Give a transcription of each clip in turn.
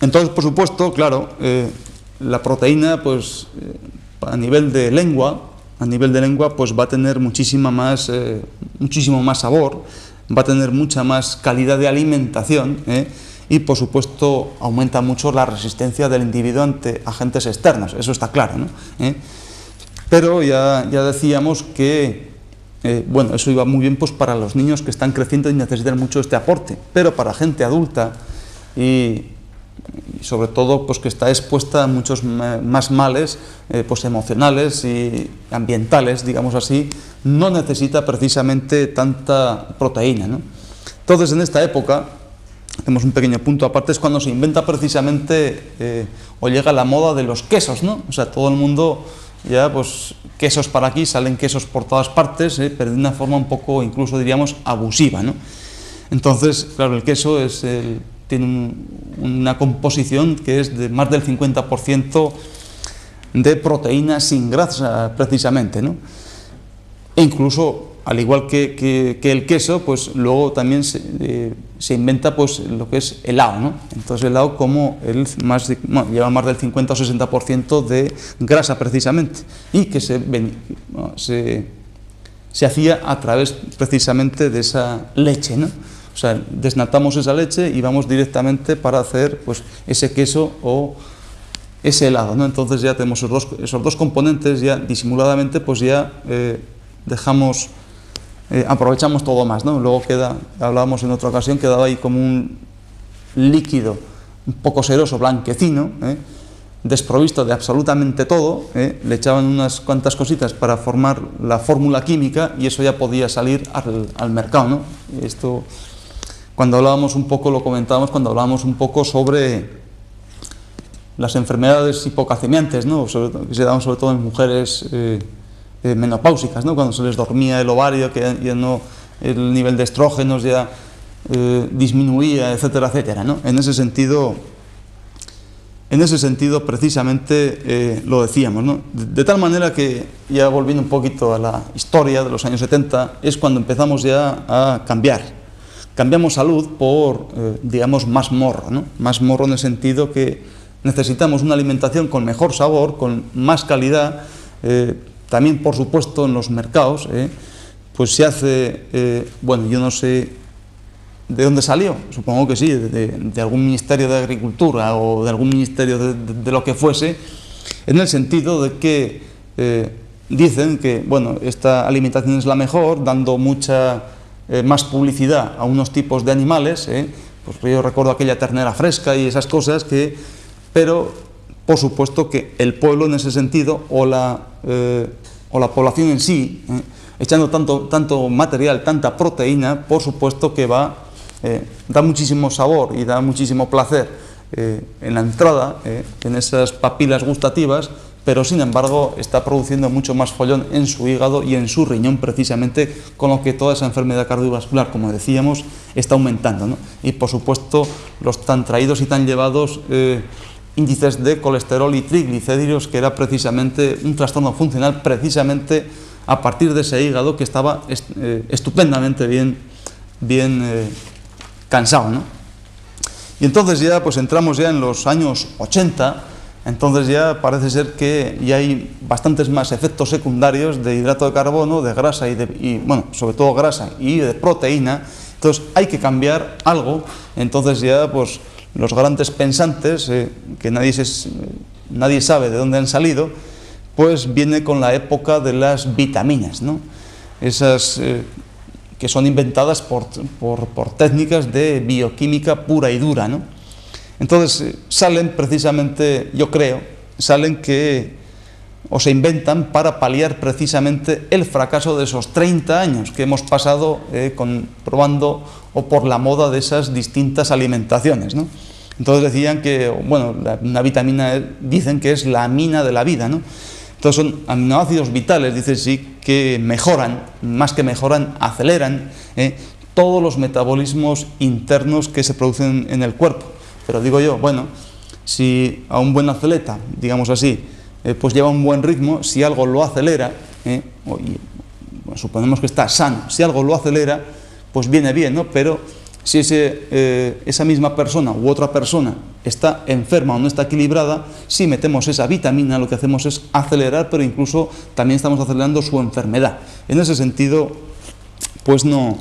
Entonces, por supuesto, claro, la proteína, pues, a nivel de lengua, pues va a tener muchísimo más sabor, va a tener mucha más calidad de alimentación, y, por supuesto, aumenta mucho la resistencia del individuo ante agentes externos, eso está claro, ¿no? Pero ya decíamos que, bueno, eso iba muy bien pues para los niños que están creciendo y necesitan mucho este aporte, pero para gente adulta y sobre todo pues que está expuesta a muchos más males pues emocionales y ambientales, digamos así, no necesita precisamente tanta proteína, ¿no? Entonces, en esta época, hacemos un pequeño punto aparte, es cuando se inventa precisamente o llega la moda de los quesos, ¿no? O sea, todo el mundo ya, pues, quesos para aquí, salen quesos por todas partes, pero de una forma un poco, incluso diríamos, abusiva, ¿no? Entonces, claro, el queso tiene una composición que es de más del 50% de proteína sin grasa, precisamente, ¿no? E incluso, al igual que el queso, pues luego también se inventa pues lo que es helado, ¿no? Entonces el helado lleva más del 50 o 60% de grasa precisamente, y que se hacía a través precisamente de esa leche, ¿no? O sea, desnatamos esa leche y vamos directamente para hacer pues ese queso o ese helado, ¿no? Entonces ya tenemos esos dos componentes, ya disimuladamente pues ya aprovechamos todo más, ¿no? Luego hablábamos en otra ocasión, quedaba ahí como un líquido un poco seroso, blanquecino, desprovisto de absolutamente todo, le echaban unas cuantas cositas para formar la fórmula química y eso ya podía salir al mercado, ¿no? Esto, cuando hablábamos un poco, lo comentábamos cuando hablábamos un poco sobre las enfermedades hipocalcemiantes, ¿no? Que se daban sobre todo en mujeres menopáusicas, ¿no? Cuando se les dormía el ovario, que ya no, el nivel de estrógenos ya disminuía, etcétera, etcétera, ¿no? En ese sentido precisamente lo decíamos, ¿no? De tal manera que, ya volviendo un poquito a la historia de los años 70, es cuando empezamos ya a cambiamos salud por, digamos, más morro, ¿no? Más morro en el sentido que necesitamos una alimentación con mejor sabor, con más calidad. También, por supuesto, en los mercados, pues se hace, bueno, yo no sé de dónde salió, supongo que sí, de algún ministerio de Agricultura o de algún ministerio de lo que fuese, en el sentido de que dicen que, bueno, esta alimentación es la mejor, dando mucha más publicidad a unos tipos de animales, pues yo recuerdo aquella ternera fresca y esas cosas pero por supuesto que el pueblo en ese sentido, o la población en sí, echando tanto material, tanta proteína, por supuesto que da muchísimo sabor y da muchísimo placer en la entrada, en esas papilas gustativas, pero sin embargo está produciendo mucho más follón en su hígado y en su riñón, precisamente, con lo que toda esa enfermedad cardiovascular, como decíamos, está aumentando, ¿no? Y por supuesto los tan traídos y tan llevados índices de colesterol y triglicéridos, que era precisamente un trastorno funcional, precisamente a partir de ese hígado que estaba estupendamente bien cansado, ¿no? Y entonces ya pues entramos ya en los años 80, entonces ya parece ser que ya hay bastantes más efectos secundarios de hidrato de carbono, de grasa y bueno, sobre todo grasa y de proteína. Entonces hay que cambiar algo. Entonces ya pues los grandes pensantes, que nadie sabe de dónde han salido, pues viene con la época de las vitaminas, ¿no? Esas que son inventadas por técnicas de bioquímica pura y dura, ¿no? Entonces salen precisamente, yo creo, o se inventan para paliar precisamente el fracaso de esos 30 años que hemos pasado probando o por la moda de esas distintas alimentaciones, ¿no? Entonces decían que, bueno, una vitamina dicen que es la mina de la vida, ¿no? Entonces son aminoácidos vitales, dicen sí, que mejoran, más que mejoran, aceleran todos los metabolismos internos que se producen en el cuerpo. Pero digo yo, bueno, si a un buen atleta, digamos así, pues lleva un buen ritmo, si algo lo acelera, bueno, suponemos que está sano, si algo lo acelera, pues viene bien, ¿no? Pero Si esa misma persona u otra persona está enferma o no está equilibrada, si metemos esa vitamina, lo que hacemos es acelerar, pero incluso también estamos acelerando su enfermedad. En ese sentido, pues no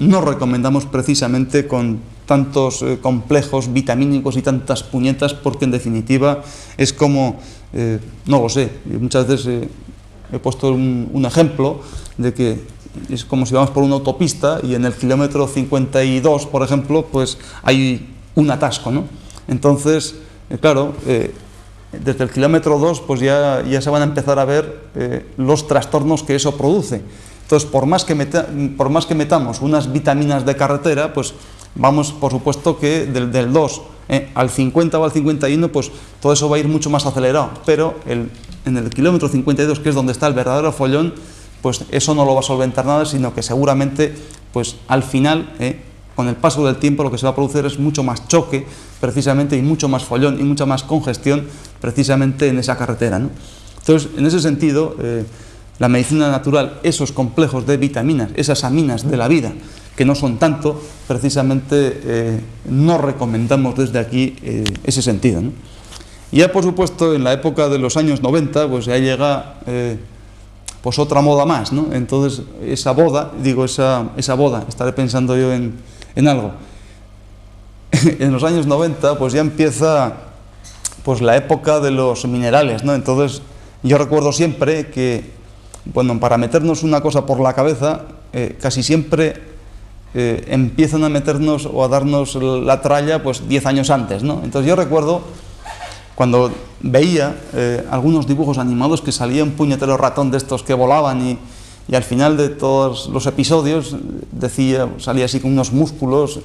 recomendamos precisamente con tantos complejos vitamínicos y tantas puñetas, porque en definitiva es como, no lo sé, muchas veces he puesto un ejemplo de que es como si vamos por una autopista y en el kilómetro 52, por ejemplo, pues hay un atasco, ¿no? Entonces, claro, desde el kilómetro 2 pues ya se van a empezar a ver los trastornos que eso produce. Entonces, por más que metamos unas vitaminas de carretera, pues vamos, por supuesto, que del 2 al 50 o al 51, pues todo eso va a ir mucho más acelerado. Pero en el kilómetro 52, que es donde está el verdadero follón, pues eso no lo va a solventar nada, sino que seguramente, pues al final, con el paso del tiempo, lo que se va a producir es mucho más choque, precisamente, y mucho más follón y mucha más congestión, precisamente en esa carretera, ¿no? Entonces, en ese sentido, la medicina natural, esos complejos de vitaminas, esas aminas de la vida, que no son tanto, precisamente no recomendamos desde aquí ese sentido, ¿no? Y ya, por supuesto, en la época de los años 90, pues ya llega pues otra moda más, ¿no? Entonces, esa boda, estaré pensando yo en algo. En los años 90, pues ya empieza pues la época de los minerales, ¿no? Entonces, yo recuerdo siempre que, bueno, para meternos una cosa por la cabeza, casi siempre empiezan a meternos o a darnos la tralla pues 10 años antes, ¿no? Entonces yo recuerdo cuando veía algunos dibujos animados que salía un puñetero ratón de estos que volaban y al final de todos los episodios salía así con unos músculos,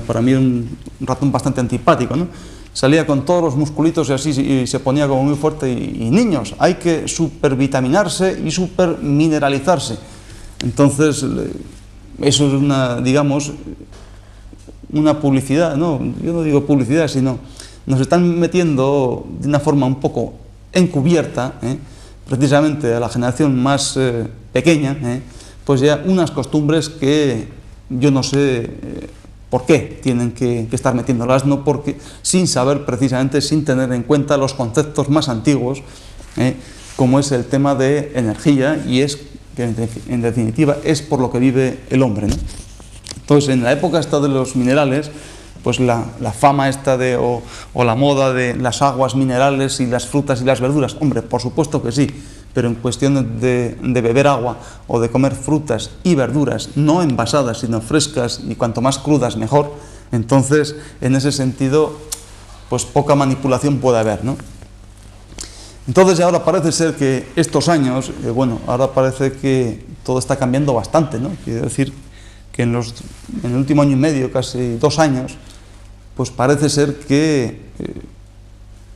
para mí un ratón bastante antipático, ¿no? Salía con todos los musculitos y así y se ponía como muy fuerte y niños, hay que supervitaminarse y supermineralizarse. Entonces, eso es una publicidad, ¿no? Yo no digo publicidad, sino nos están metiendo de una forma un poco encubierta, precisamente a la generación más pequeña, pues ya unas costumbres que yo no sé por qué tienen que estar metiéndolas, no porque sin saber precisamente, sin tener en cuenta los conceptos más antiguos, como es el tema de energía, y es que en definitiva es por lo que vive el hombre, ¿no? Entonces, en la época esta de los minerales, pues la fama esta o la moda de las aguas minerales y las frutas y las verduras, hombre, por supuesto que sí, pero en cuestión de beber agua o de comer frutas y verduras no envasadas, sino frescas, y cuanto más crudas mejor, entonces, en ese sentido, pues poca manipulación puede haber, ¿no? Entonces ahora parece ser que estos años, ahora parece que todo está cambiando bastante, ¿no? Quiero decir que en el último año y medio, casi 2 años, pues parece ser que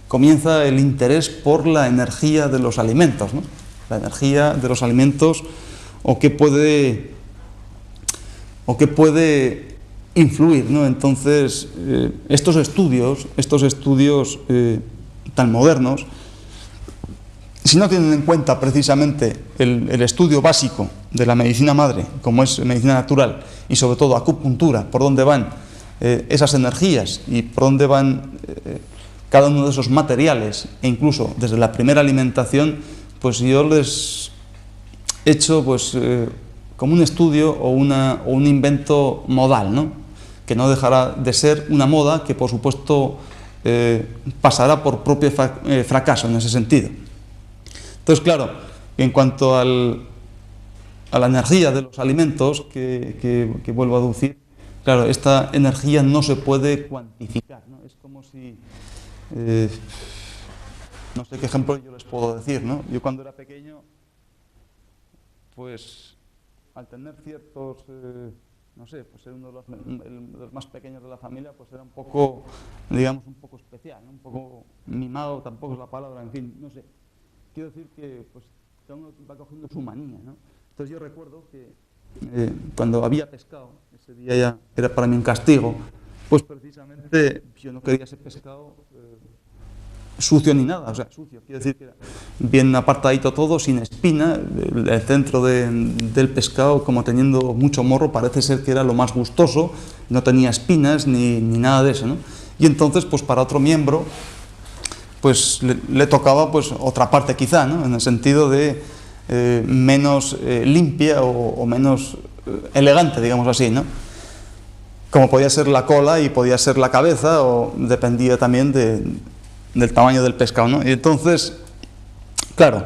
comienza el interés por la energía de los alimentos, ¿no? La energía de los alimentos o qué puede influir, ¿no? Entonces, estos estudios tan modernos, si no tienen en cuenta precisamente el estudio básico de la medicina madre, como es medicina natural, y sobre todo acupuntura, por dónde van esas energías y por dónde van cada uno de esos materiales, e incluso desde la primera alimentación, pues yo les he hecho pues como un estudio o un invento modal, ¿no? Que no dejará de ser una moda que, por supuesto, pasará por propio fracaso en ese sentido. Entonces, claro, en cuanto a la energía de los alimentos, que vuelvo a deducir, claro, esta energía no se puede cuantificar, ¿no? Es como si, no sé qué ejemplo yo les puedo decir, ¿no? Yo cuando era pequeño, pues al tener ciertos, no sé, pues ser uno de los más pequeños de la familia, pues era un poco, digamos, un poco especial, ¿no? Un poco mimado, tampoco es la palabra, en fin, no sé. Quiero decir que pues cada uno va cogiendo su manía, ¿no? Entonces yo recuerdo que cuando había pescado, ese día ya era para mí un castigo, pues precisamente yo no quería ese pescado sucio ni nada, o sea, sucio, quiero decir que era bien apartadito todo, sin espina, el centro del pescado como teniendo mucho morro, parece ser que era lo más gustoso, no tenía espinas ni nada de eso, ¿no? Y entonces, pues para otro miembro, pues le tocaba pues otra parte quizá, ¿no? En el sentido de menos limpia o menos elegante, digamos así, ¿no? Como podía ser la cola y podía ser la cabeza, o dependía también del tamaño del pescado, ¿no? Y entonces, claro,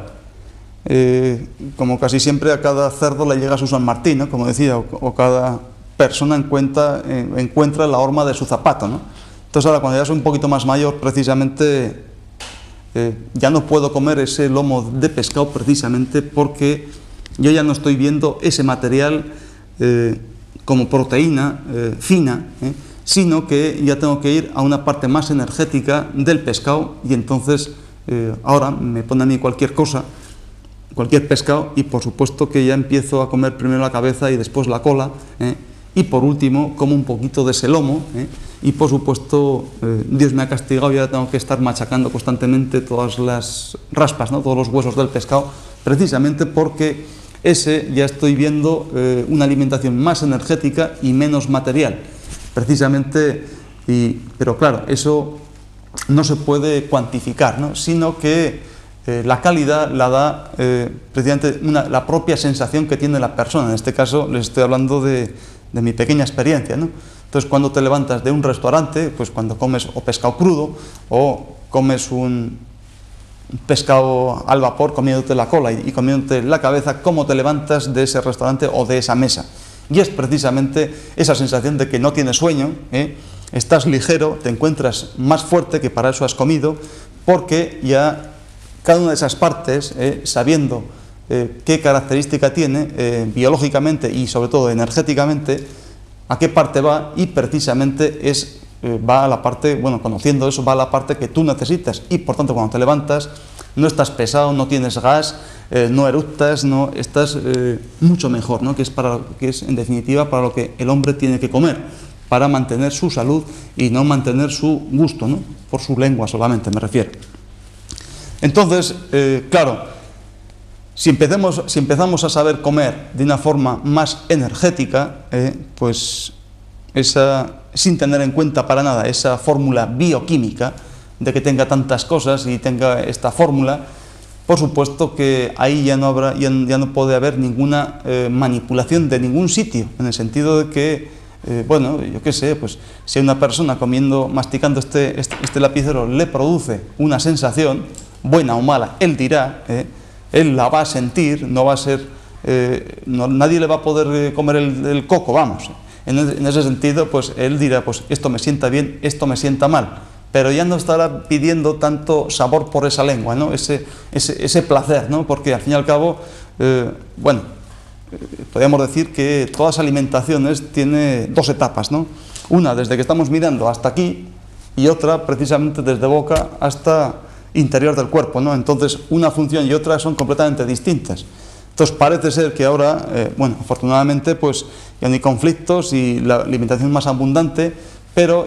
como casi siempre a cada cerdo le llega su San Martín, ¿no? Como decía, o cada persona encuentra la horma de su zapato, ¿no? Entonces ahora cuando ya soy un poquito más mayor, precisamente ya no puedo comer ese lomo de pescado precisamente porque yo ya no estoy viendo ese material como proteína fina, sino que ya tengo que ir a una parte más energética del pescado y entonces ahora me pone a mí cualquier cosa, cualquier pescado y por supuesto que ya empiezo a comer primero la cabeza y después la cola y por último como un poquito de ese lomo y por supuesto Dios me ha castigado y ahora tengo que estar machacando constantemente todas las raspas, ¿no? Todos los huesos del pescado precisamente porque ese ya estoy viendo una alimentación más energética y menos material, precisamente, pero claro, eso no se puede cuantificar, ¿no? Sino que la calidad la da precisamente la propia sensación que tiene la persona. En este caso les estoy hablando de mi pequeña experiencia, ¿no? Entonces cuando te levantas de un restaurante, pues cuando comes o pescado crudo o comes un pescado al vapor comiéndote la cola y comiéndote la cabeza, cómo te levantas de ese restaurante o de esa mesa. Y es precisamente esa sensación de que no tienes sueño, estás ligero, te encuentras más fuerte, que para eso has comido, porque ya cada una de esas partes, sabiendo qué característica tiene biológicamente y sobre todo energéticamente, a qué parte va y precisamente va a la parte, bueno, conociendo eso, va a la parte que tú necesitas y por tanto cuando te levantas no estás pesado, no tienes gas, no eructas, no estás mucho mejor, ¿no? Que es en definitiva para lo que el hombre tiene que comer, para mantener su salud y no mantener su gusto, ¿no? Por su lengua solamente me refiero. Entonces, claro, si empezamos a saber comer de una forma más energética, pues sin tener en cuenta para nada esa fórmula bioquímica de que tenga tantas cosas y tenga esta fórmula, por supuesto que ahí ya no puede haber ninguna manipulación de ningún sitio, en el sentido de que, bueno, yo qué sé, pues si a una persona masticando este lapicero le produce una sensación, buena o mala, él dirá, él la va a sentir, no va a ser, nadie le va a poder comer el coco, vamos. En ese sentido, pues él dirá, pues esto me sienta bien, esto me sienta mal, pero ya no estará pidiendo tanto sabor por esa lengua, ¿no? Ese placer, ¿no? Porque al fin y al cabo, bueno, podríamos decir que todas las alimentaciones tiene dos etapas, ¿no? Una desde que estamos mirando hasta aquí y otra precisamente desde boca hasta interior del cuerpo, ¿no? Entonces una función y otra son completamente distintas. Entonces parece ser que ahora, bueno, afortunadamente pues ya no hay conflictos y la alimentación es más abundante,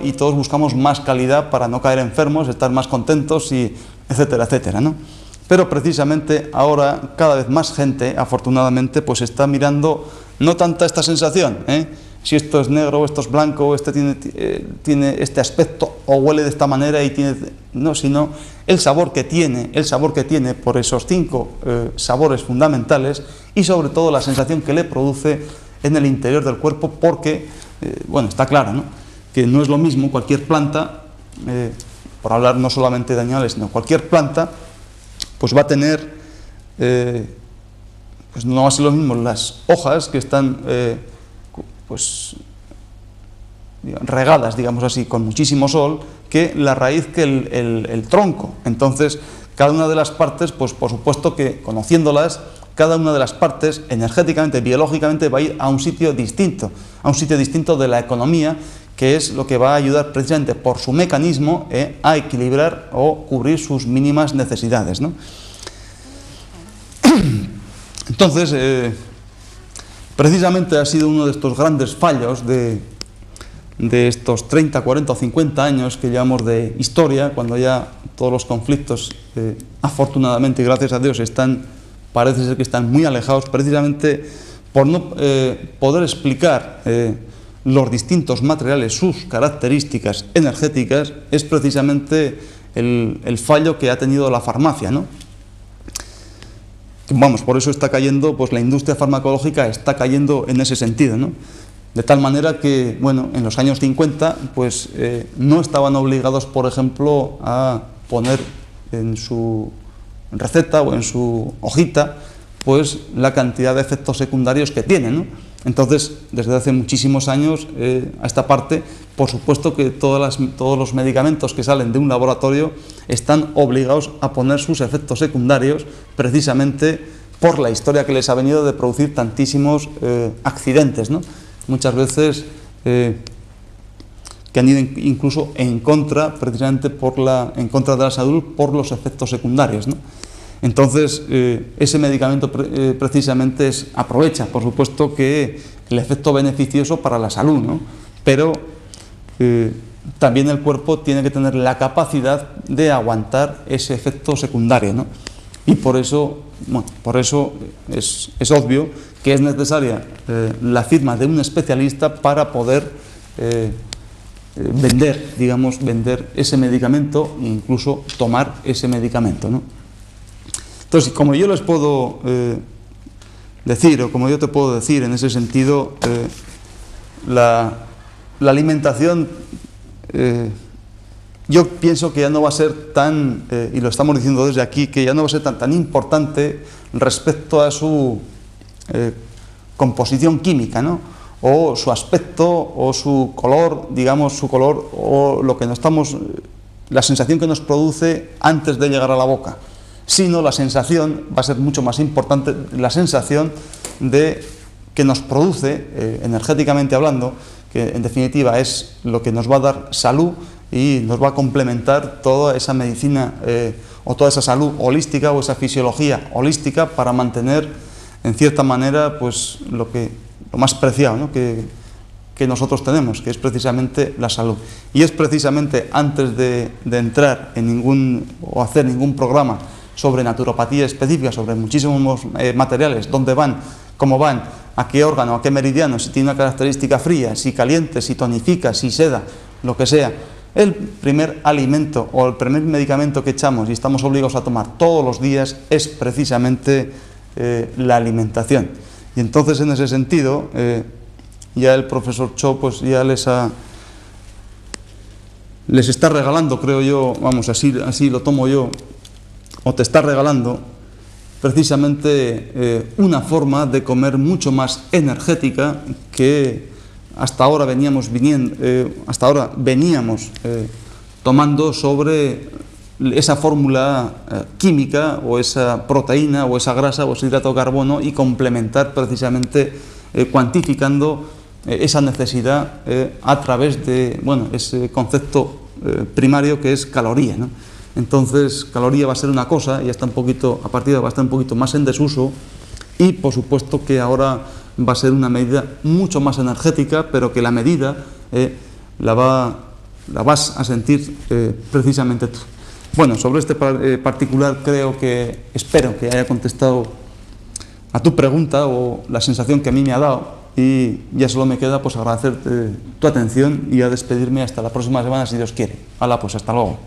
y todos buscamos más calidad para no caer enfermos, estar más contentos y etcétera, etcétera, ¿no? Pero precisamente ahora cada vez más gente, afortunadamente, pues está mirando no tanta esta sensación, si esto es negro o esto es blanco, o este tiene este aspecto o huele de esta manera no, sino el sabor que tiene por esos 5 sabores fundamentales y sobre todo la sensación que le produce en el interior del cuerpo, porque, bueno, está claro, ¿no? Que no es lo mismo cualquier planta, por hablar no solamente de animales, sino cualquier planta, pues va a tener, pues no va a ser lo mismo las hojas que están pues regadas, digamos así, con muchísimo sol, que la raíz, que el tronco. Entonces, cada una de las partes, pues por supuesto que conociéndolas, cada una de las partes energéticamente, biológicamente va a ir a un sitio distinto de la economía, que es lo que va a ayudar precisamente por su mecanismo a equilibrar o cubrir sus mínimas necesidades, ¿no? Entonces, precisamente ha sido uno de estos grandes fallos de estos 30, 40 o 50 años que llevamos de historia, cuando ya todos los conflictos, afortunadamente y gracias a Dios, parece ser que están muy alejados, precisamente por no poder explicar los distintos materiales, sus características energéticas, es precisamente el fallo que ha tenido la farmacia, ¿no? Vamos, por eso está cayendo, pues la industria farmacológica está cayendo en ese sentido, ¿no? De tal manera que, bueno, en los años 50, pues no estaban obligados, por ejemplo, a poner en su receta o en su hojita, pues la cantidad de efectos secundarios que tienen, ¿no? Entonces, desde hace muchísimos años a esta parte, por supuesto que todos los medicamentos que salen de un laboratorio están obligados a poner sus efectos secundarios, precisamente por la historia que les ha venido de producir tantísimos accidentes, ¿no? Muchas veces que han ido incluso en contra, precisamente en contra de la salud por los efectos secundarios, ¿no? Entonces, ese medicamento precisamente aprovecha, por supuesto, que el efecto beneficioso para la salud, ¿no? Pero también el cuerpo tiene que tener la capacidad de aguantar ese efecto secundario, ¿no? Y por eso, bueno, es obvio que es necesaria la firma de un especialista para poder vender ese medicamento e incluso tomar ese medicamento, ¿no? Entonces, como yo les puedo decir, o como yo te puedo decir en ese sentido, la alimentación, yo pienso que ya no va a ser tan, y lo estamos diciendo desde aquí, que ya no va a ser tan importante respecto a su composición química, ¿no? O su aspecto, o su color, digamos, su color, o la sensación que nos produce antes de llegar a la boca, sino la sensación, va a ser mucho más importante, la sensación que nos produce, energéticamente hablando, que en definitiva es lo que nos va a dar salud y nos va a complementar toda esa medicina o toda esa salud holística o esa fisiología holística para mantener, en cierta manera, pues lo más preciado, ¿no? que nosotros tenemos, que es precisamente la salud. Y es precisamente antes de entrar en o hacer ningún programa sobre naturopatía específica, sobre muchísimos materiales, dónde van, cómo van, a qué órgano, a qué meridiano, si tiene una característica fría, si caliente, si tonifica, si seda, lo que sea. El primer alimento o el primer medicamento que echamos y estamos obligados a tomar todos los días es precisamente la alimentación. Y entonces, en ese sentido, ya el profesor Cho pues ya les está regalando, creo yo, vamos, así lo tomo yo, o te está regalando precisamente una forma de comer mucho más energética que hasta ahora veníamos tomando sobre esa fórmula química o esa proteína o esa grasa o ese hidrato de carbono y complementar precisamente cuantificando esa necesidad a través de, bueno, ese concepto primario que es caloría, ¿no? Entonces, caloría va a ser una cosa y a partir de ahora va a estar un poquito más en desuso y, por supuesto, que ahora va a ser una medida mucho más energética, pero que la medida la vas a sentir precisamente tú. Bueno, sobre este particular espero que haya contestado a tu pregunta o la sensación que a mí me ha dado y ya solo me queda pues agradecerte tu atención y a despedirme hasta la próxima semana si Dios quiere. Hala, pues hasta luego.